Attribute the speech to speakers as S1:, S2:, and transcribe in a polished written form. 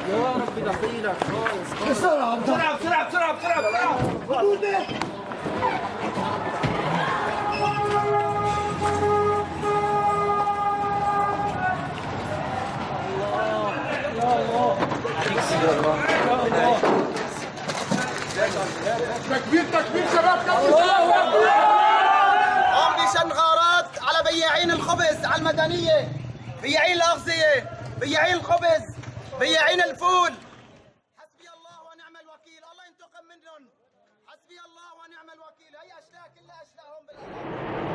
S1: يا رب دخيلك خالص.
S2: بسرعة بسرعة بسرعة بسرعة بسرعة بسرعة.
S3: تكبير تكبير شباب تكبير.
S4: قام بشن غارات على بياعين الخبز على المدنية، بياعين الأغذية، بياعين الخبز، بياعين الفول. حسبي الله ونعم الوكيل، الله ينتقم منهم. حسبي الله ونعم الوكيل، هي أشلاء كلها أشلاءهم بالأرض.